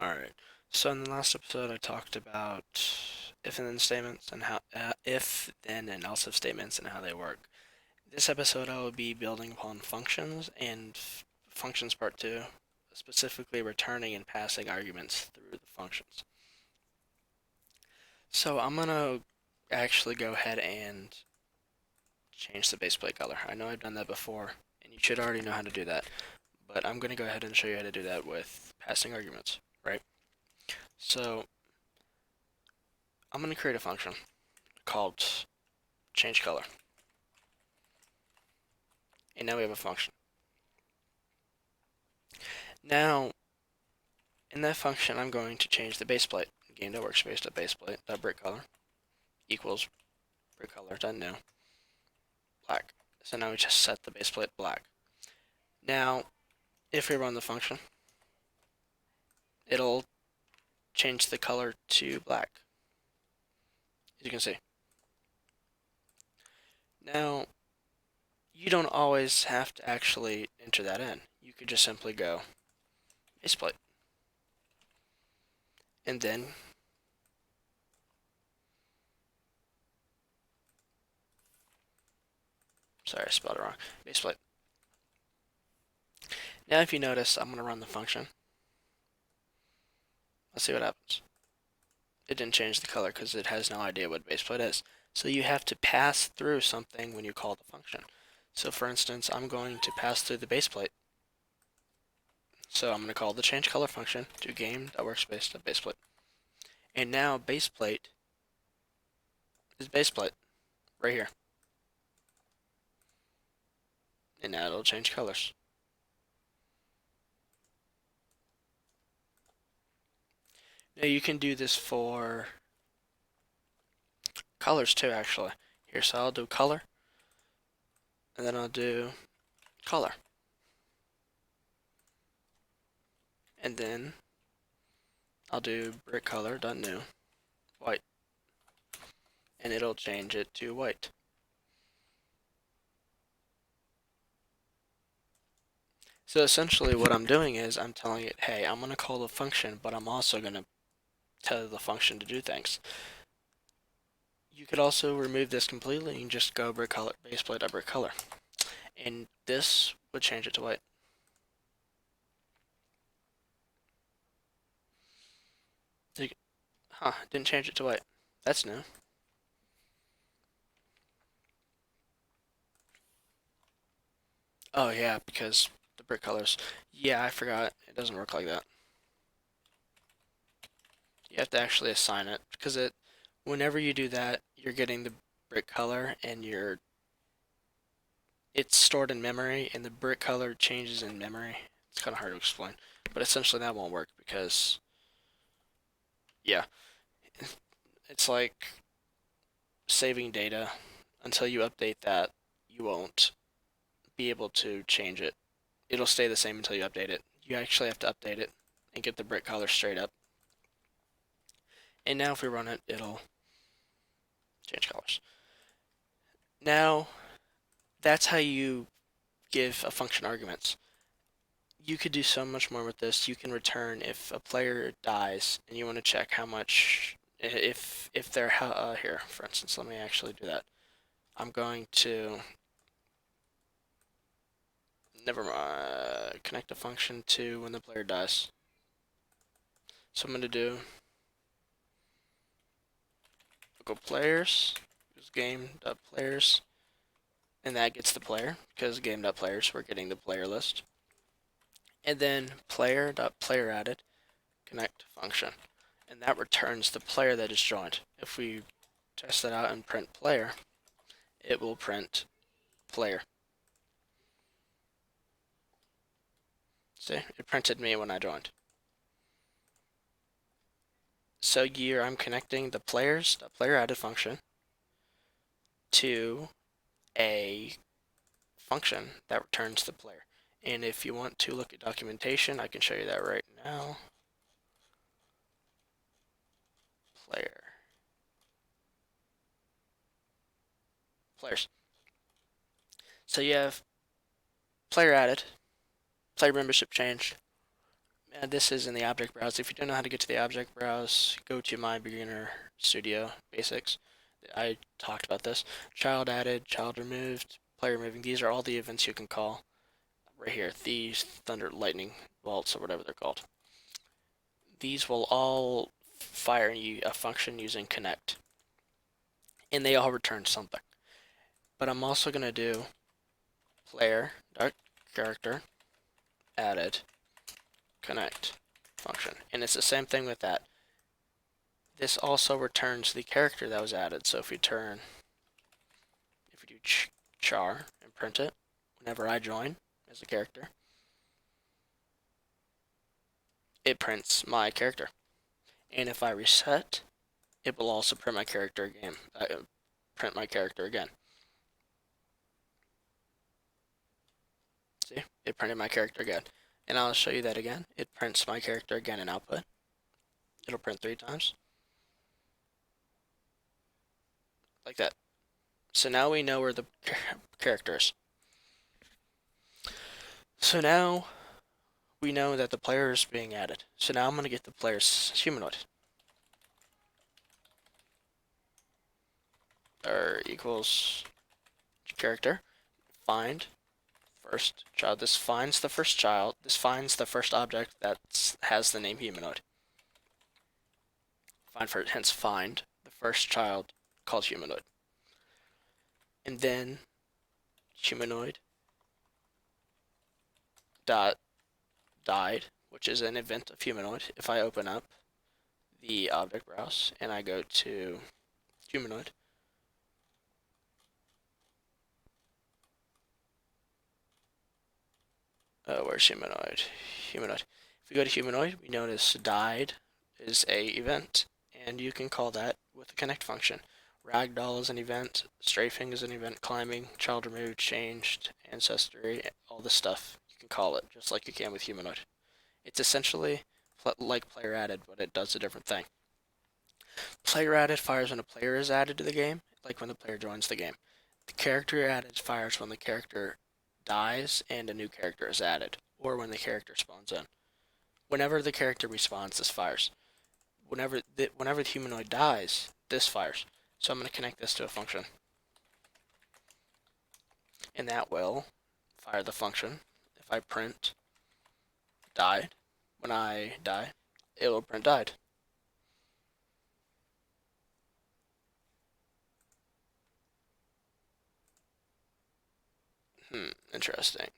Alright, so in the last episode I talked about if and then statements and how if, then, and else if statements and how they work. This episode I will be building upon functions and functions part 2, specifically returning and passing arguments through the functions. So I'm gonna actually go ahead and change the base plate color. I know I've done that before, and you should already know how to do that, but I'm gonna go ahead and show you how to do that with passing arguments, right? So I'm going to create a function called change color. And now we have a function. Now, in that function, I'm going to change the base plate. Game.workspace.baseplate.brickcolor equals brickcolor.new black. So now we just set the base plate black. Now, if we run the function, it'll change the color to black, as you can see. Now, you don't always have to actually enter that in. You could just simply go base plate. And then sorry, I spelled it wrong. Base plate. Now if you notice, I'm going to run the function. Let's see what happens. It didn't change the color because it has no idea what base plate is. So you have to pass through something when you call the function. So for instance, I'm going to pass through the base plate. So I'm going to call the change color function to game.workspace.baseplate. And now base plate is base plate right here. And now it'll change colors. Now you can do this for colors too, actually. Here, so I'll do color, and then I'll do color. And then I'll do brick color.new white, and it'll change it to white. So essentially what I'm doing is I'm telling it, hey, I'm going to call the function, but I'm also going to tell the function to do things. You could also remove this completely and just go brick color, baseplate.brick color. And this would change it to white. Huh, didn't change it to white. That's new. Oh yeah, because the brick colors. Yeah, I forgot. It doesn't work like that. You have to actually assign it because whenever you do that, you're getting the brick color and it's stored in memory and the brick color changes in memory. It's kind of hard to explain, but essentially that won't work because yeah, it's like saving data. Until you update that, you won't be able to change it. It'll stay the same until you update it. You actually have to update it and get the brick color straight up. And now if we run it, it'll change colors. Now, that's how you give a function arguments. You could do so much more with this. You can return if a player dies and you want to check how much, if they're, here, for instance, let me actually do that. I'm going to, never mind, connect a function to when the player dies. So I'm going to do go players, use game.players, and that gets the player, because game.players, we're getting the player list. And then player.playerAdded, connect function. And that returns the player that is joined. If we test that out and print player, it will print player. See, it printed me when I joined. So here I'm connecting the player added function to a function that returns the player. And if you want to look at documentation, I can show you that right now. Player. Players. So you have player added, player membership changed, This is in the object browse. If you don't know how to get to the object browse, go to my beginner studio basics. I talked about this. Child added, child removed, player removing. These are all the events you can call right here. These thunder, lightning bolts, or whatever they're called. These will all fire a function using connect, and they all return something. But I'm also going to do player dot character added connect function, and it's the same thing with that. This also returns the character that was added. So if we do char and print it, whenever I join as a character, it prints my character. And if I reset, it will also print my character again. See, it printed my character again. And I'll show you that again. It prints my character again in output. It'll print 3 times. Like that. So now we know where the character is. So now we know that the player is being added. So now I'm going to get the player's humanoid. Or equals character. Find first child. This finds the first child. This finds the first object that has the name humanoid. Hence find the first child called humanoid. And then humanoid dot died, which is an event of humanoid. If I open up the object browse and I go to humanoid, where's humanoid? Humanoid. If we go to humanoid, we notice died is a event, and you can call that with the connect function. Ragdoll is an event, strafing is an event, climbing, child removed, changed, ancestry, all this stuff. You can call it just like you can with humanoid. It's essentially like player added, but it does a different thing. Player added fires when a player is added to the game, like when the player joins the game. The character added fires when the character dies and a new character is added, or when the character spawns in. Whenever the character respawns, this fires. Whenever the humanoid dies, this fires. So I'm going to connect this to a function, and that will fire the function. If I print died, when I die, it will print died. Interesting.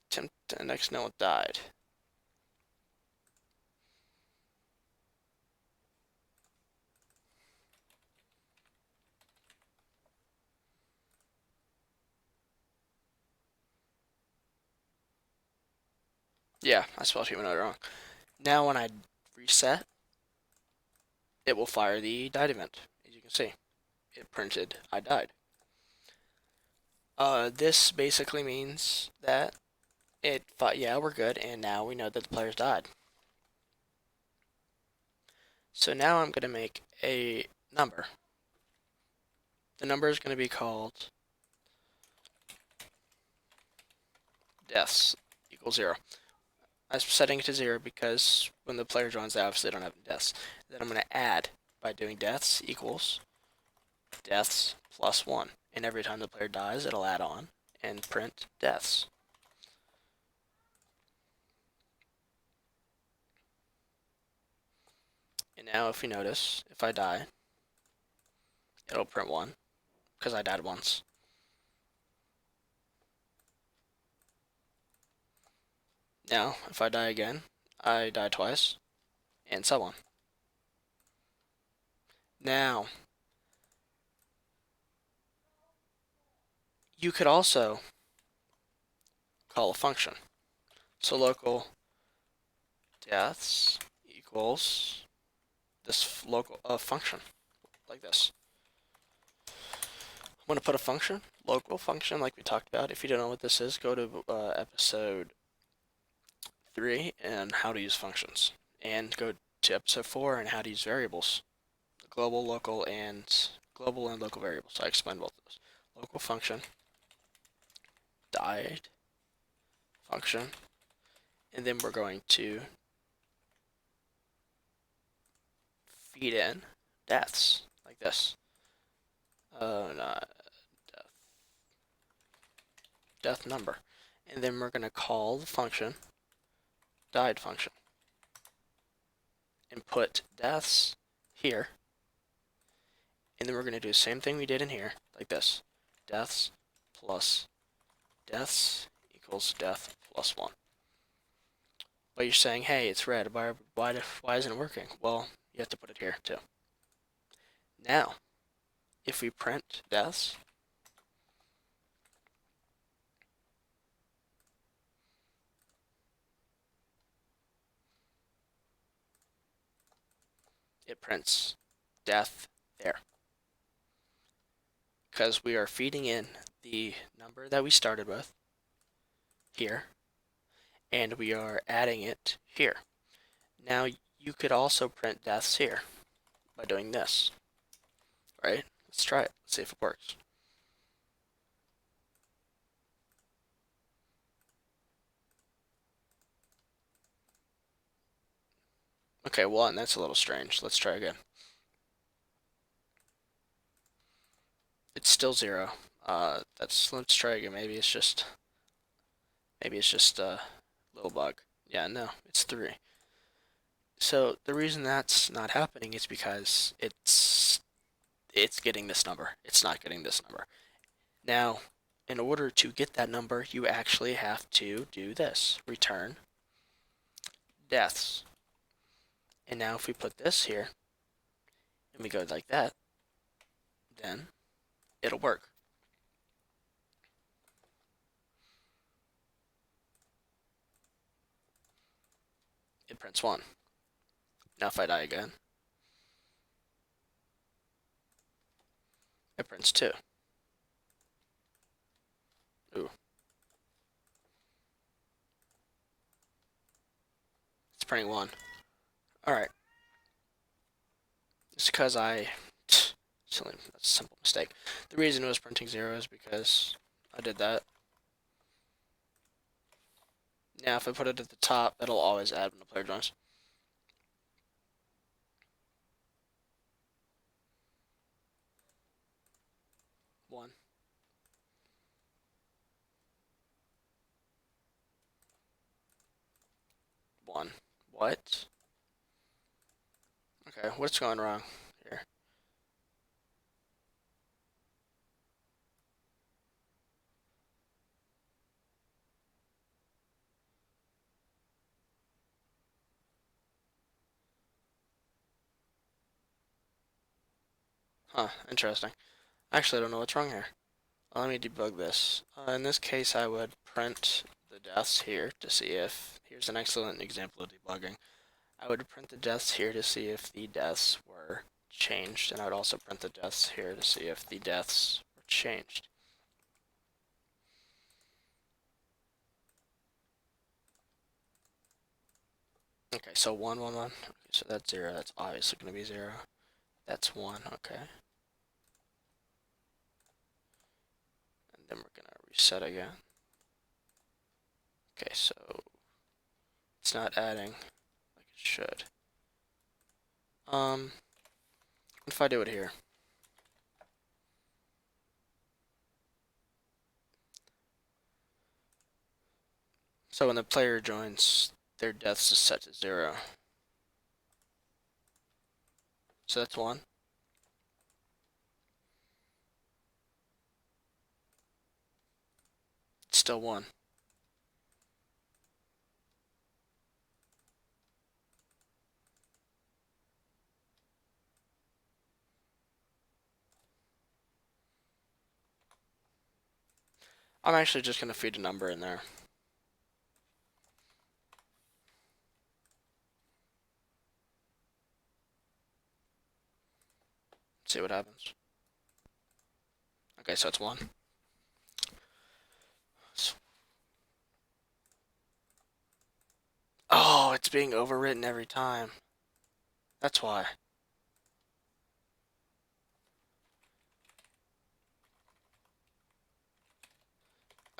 Attempt to next note died. Yeah, I spelled humanoid wrong. Now when I reset, it will fire the died event. As you can see, it printed I died. This basically means that yeah, we're good, and now we know that the players died. So now I'm going to make a number. The number is going to be called deaths equals 0. I'm setting it to 0 because when the player joins, they obviously don't have deaths. Then I'm going to add by doing deaths equals deaths plus 1. And every time the player dies, it'll add on and print deaths. And now if you notice, if I die, it'll print 1 because I died once. Now, if I die again, I die twice, and so on. Now, you could also call a function. So local deaths equals this local function, like this. I'm going to put a function, local function, like we talked about. If you don't know what this is, go to episode 3 and how to use functions, and go to episode 4 and how to use variables, global, local, and local variables. I explained both of those. local function, died function, and then we're going to feed in deaths like this. Not death number. And then we're going to call the function died function and put deaths here. And then we're going to do the same thing we did in here, like this. Deaths plus deaths equals death plus 1. But you're saying, hey, it's red. Why isn't it working? Well, you have to put it here too. Now, if we print deaths, it prints death there. Because we are feeding in the number that we started with here, and we are adding it here. Now, you could also print deaths here by doing this, right? Let's try it. Let's see if it works. Okay, 1, that's a little strange. Let's try again. It's still 0. Let's try again. Maybe it's just a little bug. Yeah, no, it's 3. So the reason that's not happening is because it's getting this number. It's not getting this number. Now, in order to get that number, you actually have to do this. Return deaths. And now if we put this here, and we go like that, then it'll work. It prints 1. Now if I die again, it prints 2. Ooh. It's printing 1. Alright. It's because that's a simple mistake. The reason it was printing 0 is because I did that. Now if I put it at the top, it'll always add when the player joins. One. One. What? Okay, what's going wrong here? Huh, interesting. Actually, I don't know what's wrong here. Let me debug this. In this case, I would print the deaths here to see if... Here's an excellent example of debugging. I would print the deaths here to see if the deaths were changed, and I would also print the deaths here to see if the deaths were changed. Okay, so 1, 1, 1. Okay, so that's 0. That's obviously going to be 0. That's 1, okay. And then we're going to reset again. Okay, so it's not adding like it should. What if I do it here? So when the player joins, their deaths is set to 0. So that's 1. It's still 1. I'm actually just going to feed a number in there. See what happens. Okay, so it's 1. Oh, it's being overwritten every time. That's why.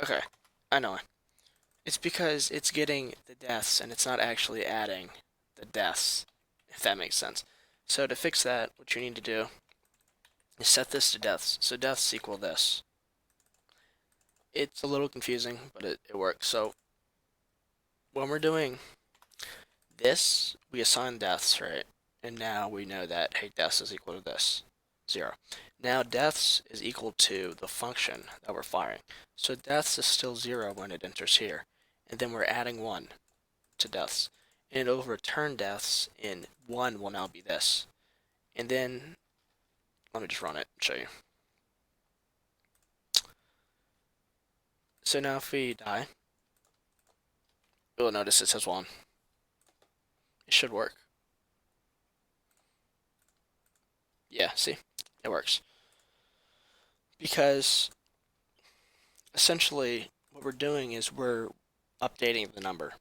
Okay, I know. It's because it's getting the deaths and it's not actually adding the deaths, if that makes sense. So to fix that, what you need to do is set this to deaths. So deaths equal this. It's a little confusing, but it works. So when we're doing this, we assign deaths, right? And now we know that, hey, deaths is equal to this, 0. Now deaths is equal to the function that we're firing. So deaths is still 0 when it enters here. And then we're adding 1 to deaths. And it'll return deaths, and 1 will now be this. And then, let me just run it and show you. So now if we die, you'll notice it says 1. It should work. Yeah, see? It works. Because essentially what we're doing is we're updating the number.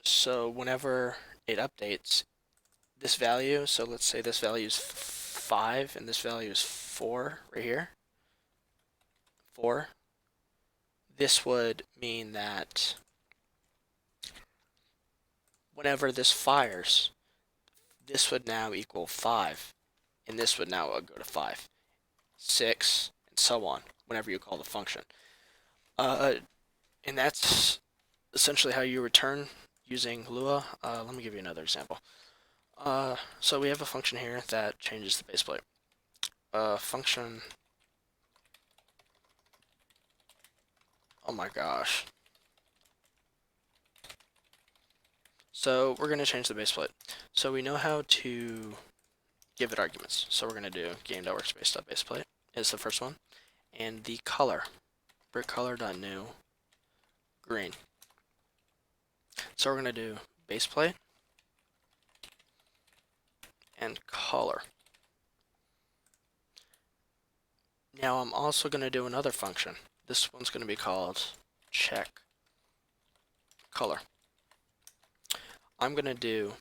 So whenever it updates this value, so let's say this value is 5 and this value is 4 right here, 4, this would mean that whenever this fires, this would now equal 5, and this would now go to 5, 6, and so on, whenever you call the function. And that's essentially how you return using Lua. Let me give you another example. So we have a function here that changes the base plate. Function. Oh my gosh. So we're going to change the base plate. So we know how to give it arguments. So we're going to do game.workspace.baseplate is the first one. And the color, brickcolor.new green. So we're going to do baseplate and color. Now I'm also going to do another function. This one's going to be called check color. I'm going to do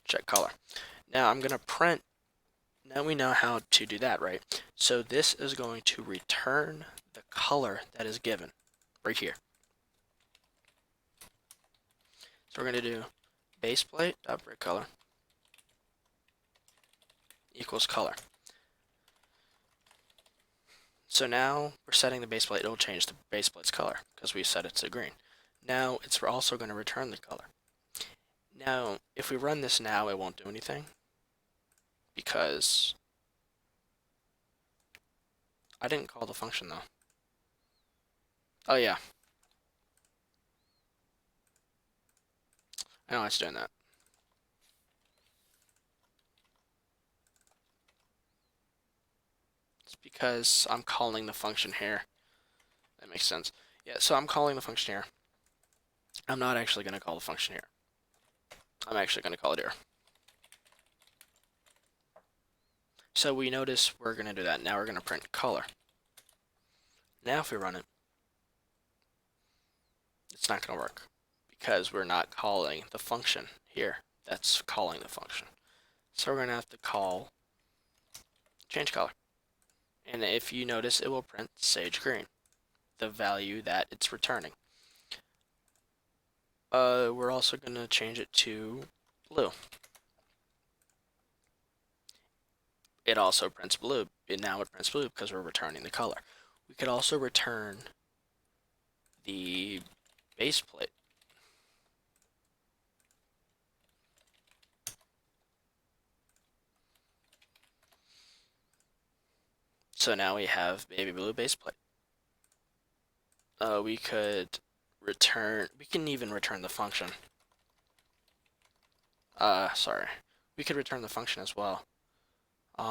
check color. Now I'm going to print. Now we know how to do that, right? So this is going to return the color that is given right here. So we're going to do baseplate.brickcolor equals color. So now we're setting the baseplate. It'll change the baseplate's color because we set it to green. Now it's also going to return the color. Now, if we run this now, it won't do anything because I didn't call the function though. Oh yeah, I know it's doing that. It's because I'm calling the function here. That makes sense. Yeah, so I'm calling the function here. I'm not actually going to call the function here. I'm actually going to call it here. So we notice we're going to do that. Now we're going to print color. Now if we run it, it's not going to work because we're not calling the function here. That's calling the function. So we're going to have to call change color. And if you notice, it will print sage green, the value that it's returning. We're also going to change it to blue. It also prints blue. And now it prints blue because we're returning the color. We could also return the base plate. So now we have baby blue base plate. We could return, we can even return the function. Sorry. We could return the function as well. Wait,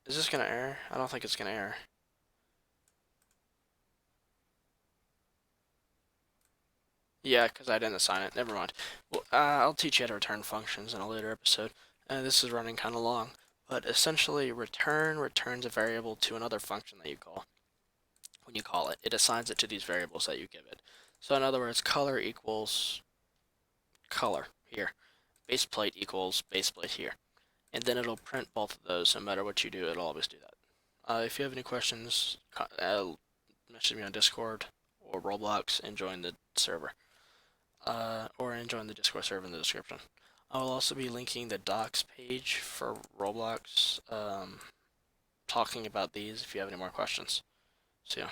is this gonna error? I don't think it's gonna error. Yeah, because I didn't assign it. Never mind. Well, I'll teach you how to return functions in a later episode. This is running kind of long, But essentially, return returns a variable to another function that you call. When you call it, it assigns it to these variables that you give it. So in other words, color equals color here. Base plate equals base plate here. And then it'll print both of those. No matter what you do, it'll always do that. If you have any questions, message me on Discord or Roblox and join the server. Or join the Discord server in the description. I will also be linking the docs page for Roblox, talking about these if you have any more questions. So yeah.